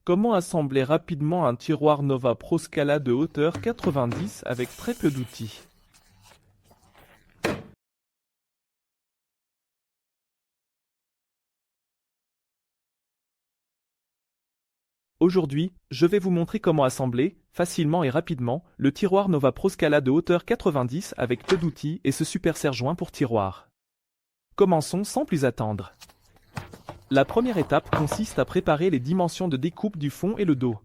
Comment assembler rapidement un tiroir Nova Pro Scala de hauteur 90 avec très peu d'outils? Aujourd'hui, je vais vous montrer comment assembler, facilement et rapidement, le tiroir Nova Pro Scala de hauteur 90 avec peu d'outils et ce super serre-joint pour tiroir. Commençons sans plus attendre. La première étape consiste à préparer les dimensions de découpe du fond et le dos.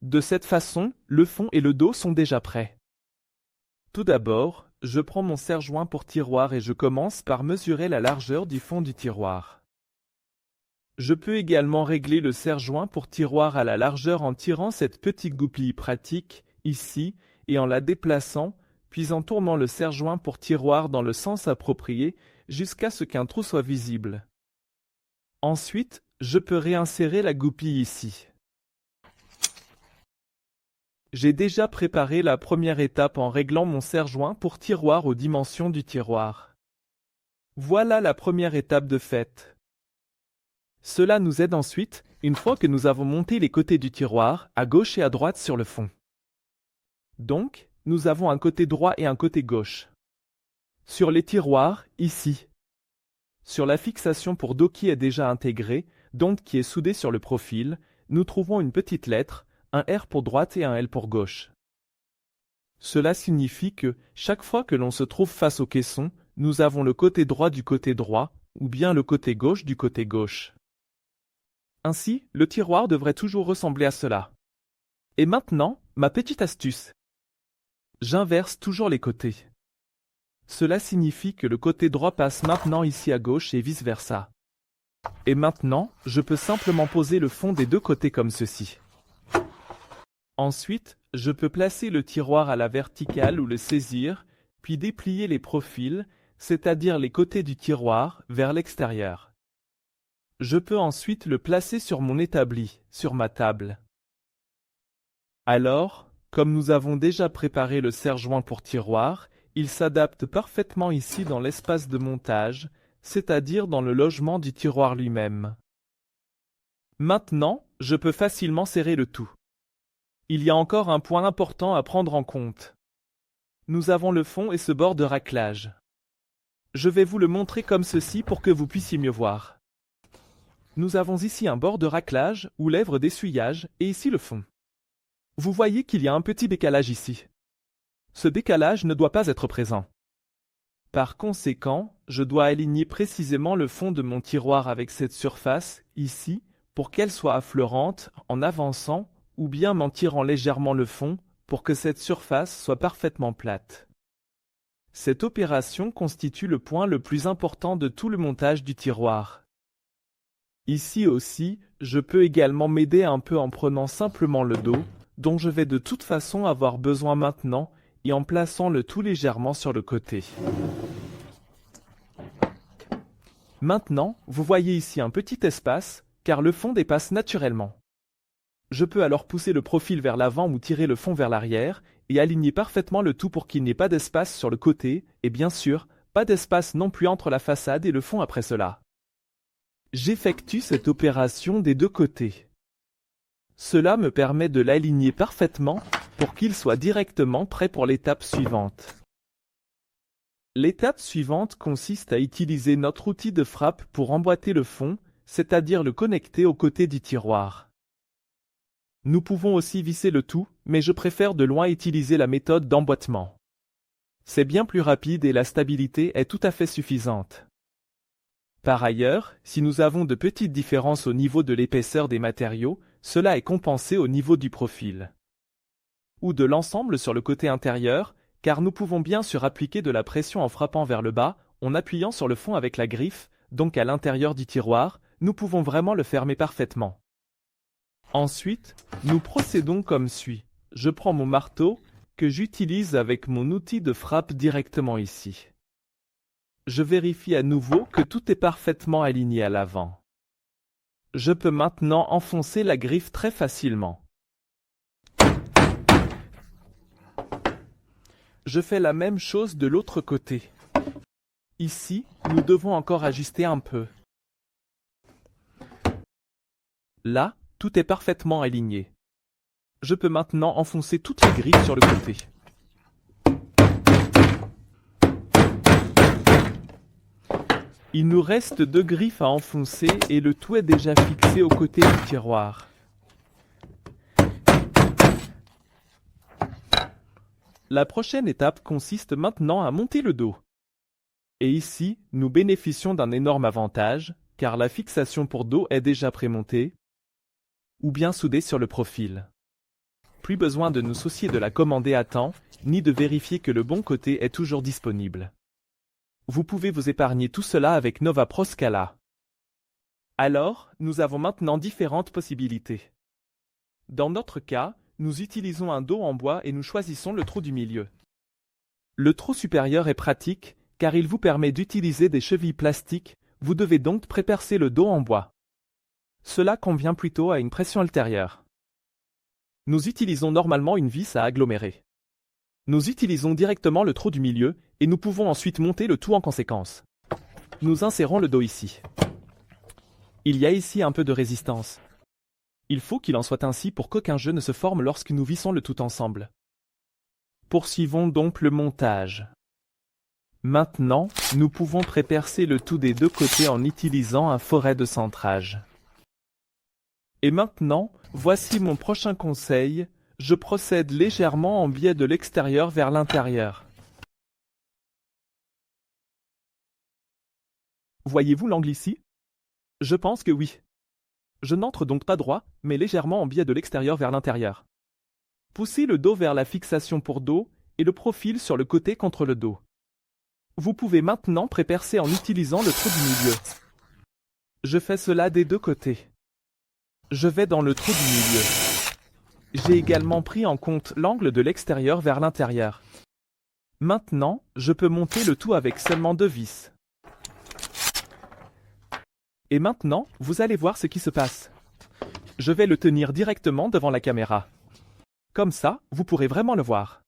De cette façon, le fond et le dos sont déjà prêts. Tout d'abord, je prends mon serre-joint pour tiroir et je commence par mesurer la largeur du fond du tiroir. Je peux également régler le serre-joint pour tiroir à la largeur en tirant cette petite goupille pratique, ici, et en la déplaçant, puis en tournant le serre-joint pour tiroir dans le sens approprié, jusqu'à ce qu'un trou soit visible. Ensuite, je peux réinsérer la goupille ici. J'ai déjà préparé la première étape en réglant mon serre-joint pour tiroir aux dimensions du tiroir. Voilà la première étape de faite. Cela nous aide ensuite, une fois que nous avons monté les côtés du tiroir, à gauche et à droite sur le fond. Donc, nous avons un côté droit et un côté gauche. Sur les tiroirs, ici. Sur la fixation pour dos qui est déjà intégrée, donc qui est soudée sur le profil, nous trouvons une petite lettre, un R pour droite et un L pour gauche. Cela signifie que, chaque fois que l'on se trouve face au caisson, nous avons le côté droit du côté droit, ou bien le côté gauche du côté gauche. Ainsi, le tiroir devrait toujours ressembler à cela. Et maintenant, ma petite astuce. J'inverse toujours les côtés. Cela signifie que le côté droit passe maintenant ici à gauche et vice-versa. Et maintenant, je peux simplement poser le fond des deux côtés comme ceci. Ensuite, je peux placer le tiroir à la verticale ou le saisir, puis déplier les profils, c'est-à-dire les côtés du tiroir, vers l'extérieur. Je peux ensuite le placer sur mon établi, sur ma table. Alors, comme nous avons déjà préparé le serre-joint pour tiroir, il s'adapte parfaitement ici dans l'espace de montage, c'est-à-dire dans le logement du tiroir lui-même. Maintenant, je peux facilement serrer le tout. Il y a encore un point important à prendre en compte. Nous avons le fond et ce bord de raclage. Je vais vous le montrer comme ceci pour que vous puissiez mieux voir. Nous avons ici un bord de raclage ou lèvre d'essuyage et ici le fond. Vous voyez qu'il y a un petit décalage ici. Ce décalage ne doit pas être présent. Par conséquent, je dois aligner précisément le fond de mon tiroir avec cette surface, ici, pour qu'elle soit affleurante en avançant ou bien en tirant légèrement le fond pour que cette surface soit parfaitement plate. Cette opération constitue le point le plus important de tout le montage du tiroir. Ici aussi, je peux également m'aider un peu en prenant simplement le dos, dont je vais de toute façon avoir besoin maintenant, et en plaçant le tout légèrement sur le côté. Maintenant, vous voyez ici un petit espace, car le fond dépasse naturellement. Je peux alors pousser le profil vers l'avant ou tirer le fond vers l'arrière, et aligner parfaitement le tout pour qu'il n'y ait pas d'espace sur le côté, et bien sûr, pas d'espace non plus entre la façade et le fond après cela. J'effectue cette opération des deux côtés. Cela me permet de l'aligner parfaitement pour qu'il soit directement prêt pour l'étape suivante. L'étape suivante consiste à utiliser notre outil de frappe pour emboîter le fond, c'est-à-dire le connecter aux côtés du tiroir. Nous pouvons aussi visser le tout, mais je préfère de loin utiliser la méthode d'emboîtement. C'est bien plus rapide et la stabilité est tout à fait suffisante. Par ailleurs, si nous avons de petites différences au niveau de l'épaisseur des matériaux, cela est compensé au niveau du profil. Ou de l'ensemble sur le côté intérieur, car nous pouvons bien sûr appliquer de la pression en frappant vers le bas, en appuyant sur le fond avec la griffe, donc à l'intérieur du tiroir, nous pouvons vraiment le fermer parfaitement. Ensuite, nous procédons comme suit. Je prends mon marteau, que j'utilise avec mon outil de frappe directement ici. Je vérifie à nouveau que tout est parfaitement aligné à l'avant. Je peux maintenant enfoncer la griffe très facilement. Je fais la même chose de l'autre côté. Ici, nous devons encore ajuster un peu. Là, Tout est parfaitement aligné. Je peux maintenant enfoncer toutes les grilles sur le côté. Il nous reste 2 griffes à enfoncer et le tout est déjà fixé au côté du tiroir. La prochaine étape consiste maintenant à monter le dos. Et ici, nous bénéficions d'un énorme avantage, car la fixation pour dos est déjà prémontée ou bien soudée sur le profil. Plus besoin de nous soucier de la commander à temps, ni de vérifier que le bon côté est toujours disponible. Vous pouvez vous épargner tout cela avec Nova Pro Scala. Alors, nous avons maintenant différentes possibilités. Dans notre cas, nous utilisons un dos en bois et nous choisissons le trou du milieu. Le trou supérieur est pratique, car il vous permet d'utiliser des chevilles plastiques, vous devez donc prépercer le dos en bois. Cela convient plutôt à une pression ultérieure. Nous utilisons normalement une vis à agglomérer. Nous utilisons directement le trou du milieu, et nous pouvons ensuite monter le tout en conséquence. Nous insérons le dos ici. Il y a ici un peu de résistance. Il faut qu'il en soit ainsi pour qu'aucun jeu ne se forme lorsque nous vissons le tout ensemble. Poursuivons donc le montage. Maintenant, nous pouvons prépercer le tout des 2 côtés en utilisant un forêt de centrage. Et maintenant, voici mon prochain conseil, je procède légèrement en biais de l'extérieur vers l'intérieur. Voyez-vous l'angle ici? Je pense que oui. Je n'entre donc pas droit, mais légèrement en biais de l'extérieur vers l'intérieur. Poussez le dos vers la fixation pour dos et le profil sur le côté contre le dos. Vous pouvez maintenant prépercer en utilisant le trou du milieu. Je fais cela des 2 côtés. Je vais dans le trou du milieu. J'ai également pris en compte l'angle de l'extérieur vers l'intérieur. Maintenant, je peux monter le tout avec seulement 2 vis. Et maintenant, vous allez voir ce qui se passe. Je vais le tenir directement devant la caméra. Comme ça, vous pourrez vraiment le voir.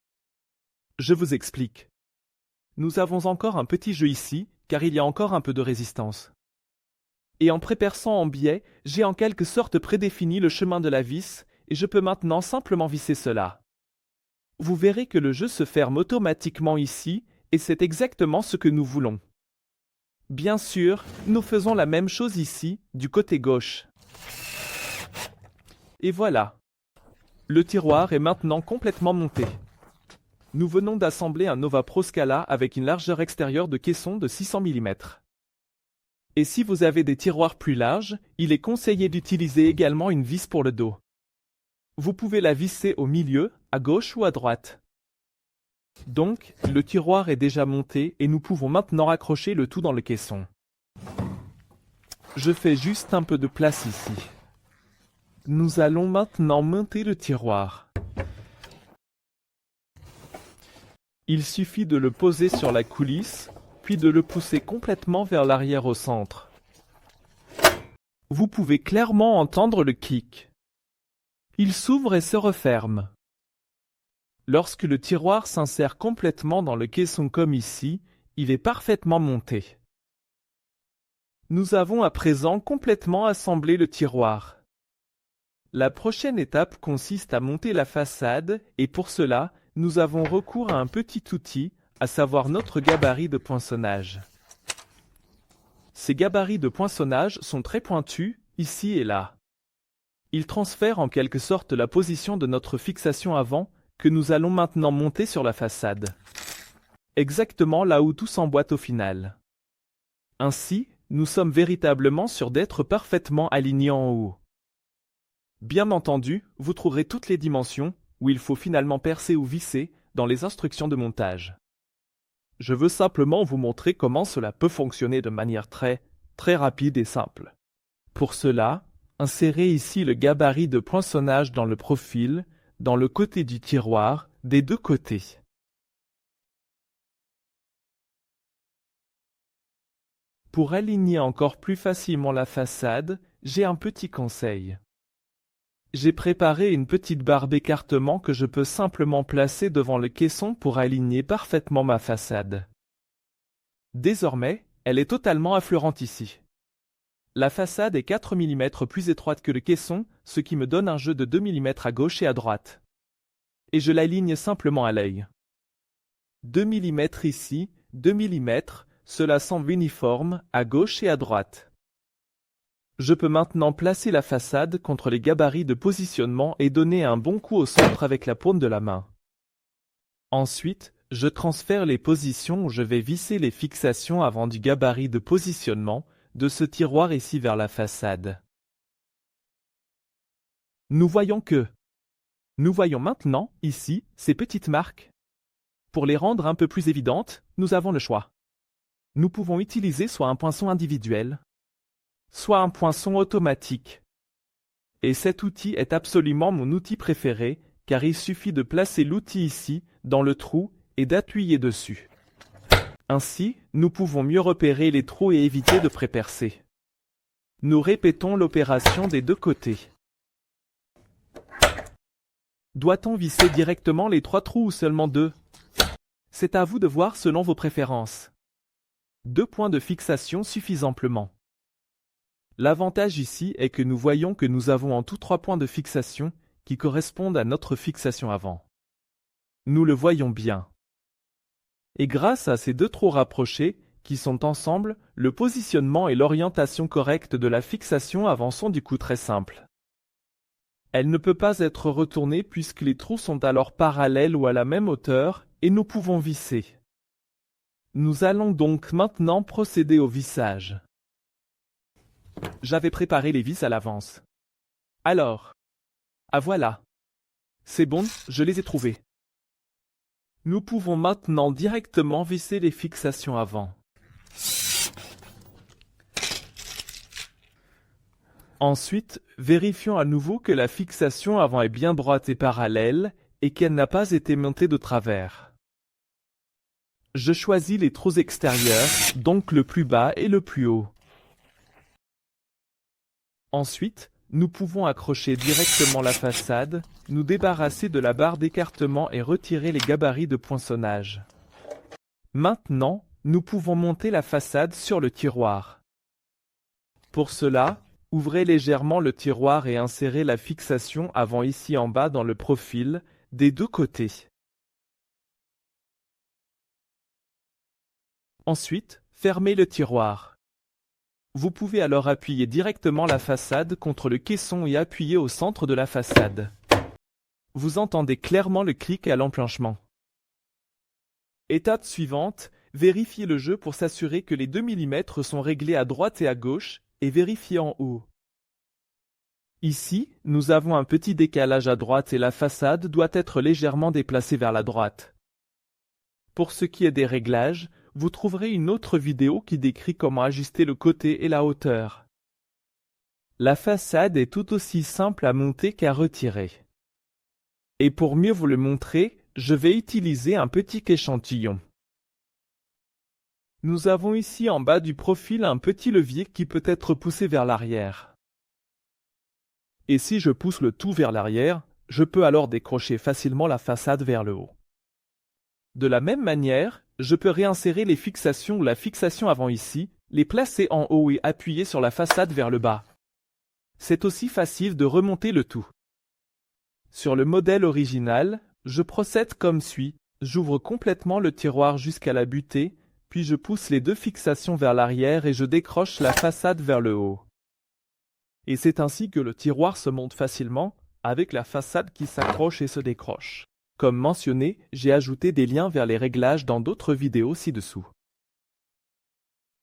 Je vous explique. Nous avons encore un petit jeu ici, car il y a encore un peu de résistance. Et en préperçant en biais, j'ai en quelque sorte prédéfini le chemin de la vis, et je peux maintenant simplement visser cela. Vous verrez que le jeu se ferme automatiquement ici, et c'est exactement ce que nous voulons. Bien sûr, nous faisons la même chose ici, du côté gauche. Et voilà. Le tiroir est maintenant complètement monté. Nous venons d'assembler un Nova Pro Scala avec une largeur extérieure de caisson de 600 mm. Et si vous avez des tiroirs plus larges, il est conseillé d'utiliser également une vis pour le dos. Vous pouvez la visser au milieu, à gauche ou à droite. Donc, le tiroir est déjà monté et nous pouvons maintenant raccrocher le tout dans le caisson. Je fais juste un peu de place ici. Nous allons maintenant monter le tiroir. Il suffit de le poser sur la coulisse, puis de le pousser complètement vers l'arrière au centre. Vous pouvez clairement entendre le clic. Il s'ouvre et se referme. Lorsque le tiroir s'insère complètement dans le caisson comme ici, il est parfaitement monté. Nous avons à présent complètement assemblé le tiroir. La prochaine étape consiste à monter la façade et pour cela, nous avons recours à un petit outil, à savoir notre gabarit de poinçonnage. Ces gabarits de poinçonnage sont très pointus, ici et là. Ils transfèrent en quelque sorte la position de notre fixation avant, que nous allons maintenant monter sur la façade. Exactement là où tout s'emboîte au final. Ainsi, nous sommes véritablement sûrs d'être parfaitement alignés en haut. Bien entendu, vous trouverez toutes les dimensions, où il faut finalement percer ou visser, dans les instructions de montage. Je veux simplement vous montrer comment cela peut fonctionner de manière très rapide et simple. Pour cela, insérez ici le gabarit de poinçonnage dans le profil, dans le côté du tiroir, des 2 côtés. Pour aligner encore plus facilement la façade, j'ai un petit conseil. J'ai préparé une petite barre d'écartement que je peux simplement placer devant le caisson pour aligner parfaitement ma façade. Désormais, elle est totalement affleurante ici. La façade est 4 mm plus étroite que le caisson, ce qui me donne un jeu de 2 mm à gauche et à droite. Et je l'aligne simplement à l'œil. 2 mm ici, 2 mm, cela semble uniforme, à gauche et à droite. Je peux maintenant placer la façade contre les gabarits de positionnement et donner un bon coup au centre avec la paume de la main. Ensuite, je transfère les positions où je vais visser les fixations avant du gabarit de positionnement de ce tiroir ici vers la façade. Nous voyons maintenant, ici, ces petites marques. Pour les rendre un peu plus évidentes, nous avons le choix. Nous pouvons utiliser soit un poinçon individuel, soit un poinçon automatique. Et cet outil est absolument mon outil préféré, car il suffit de placer l'outil ici, dans le trou, et d'appuyer dessus. Ainsi, nous pouvons mieux repérer les trous et éviter de prépercer. Nous répétons l'opération des deux côtés. Doit-on visser directement les 3 trous ou seulement 2? C'est à vous de voir selon vos préférences. 2 points de fixation suffisent amplement. L'avantage ici est que nous voyons que nous avons en tout 3 points de fixation qui correspondent à notre fixation avant. Nous le voyons bien. Et grâce à ces 2 trous rapprochés, qui sont ensemble, le positionnement et l'orientation correcte de la fixation avant sont du coup très simples. Elle ne peut pas être retournée puisque les trous sont alors parallèles ou à la même hauteur, et nous pouvons visser. Nous allons donc maintenant procéder au vissage. J'avais préparé les vis à l'avance. Alors, voilà. C'est bon, je les ai trouvés. Nous pouvons maintenant directement visser les fixations avant. Ensuite, vérifions à nouveau que la fixation avant est bien droite et parallèle et qu'elle n'a pas été montée de travers. Je choisis les trous extérieurs, donc le plus bas et le plus haut. Ensuite, nous pouvons accrocher directement la façade, nous débarrasser de la barre d'écartement et retirer les gabarits de poinçonnage. Maintenant, nous pouvons monter la façade sur le tiroir. Pour cela, ouvrez légèrement le tiroir et insérez la fixation avant ici en bas dans le profil, des 2 côtés. Ensuite, fermez le tiroir. Vous pouvez alors appuyer directement la façade contre le caisson et appuyer au centre de la façade. Vous entendez clairement le clic à l'emplanchement. Étape suivante, vérifiez le jeu pour s'assurer que les 2 mm sont réglés à droite et à gauche, et vérifiez en haut. Ici, nous avons un petit décalage à droite et la façade doit être légèrement déplacée vers la droite. Pour ce qui est des réglages, vous trouverez une autre vidéo qui décrit comment ajuster le côté et la hauteur. La façade est tout aussi simple à monter qu'à retirer. Et pour mieux vous le montrer, je vais utiliser un petit échantillon. Nous avons ici en bas du profil un petit levier qui peut être poussé vers l'arrière. Et si je pousse le tout vers l'arrière, je peux alors décrocher facilement la façade vers le haut. De la même manière, je peux réinsérer les fixations ou la fixation avant ici, les placer en haut et appuyer sur la façade vers le bas. C'est aussi facile de remonter le tout. Sur le modèle original, je procède comme suit. J'ouvre complètement le tiroir jusqu'à la butée, puis je pousse les 2 fixations vers l'arrière et je décroche la façade vers le haut. Et c'est ainsi que le tiroir se monte facilement, avec la façade qui s'accroche et se décroche. Comme mentionné, j'ai ajouté des liens vers les réglages dans d'autres vidéos ci-dessous.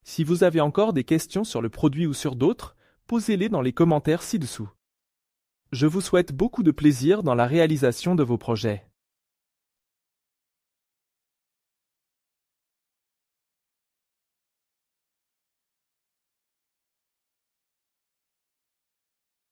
Si vous avez encore des questions sur le produit ou sur d'autres, posez-les dans les commentaires ci-dessous. Je vous souhaite beaucoup de plaisir dans la réalisation de vos projets.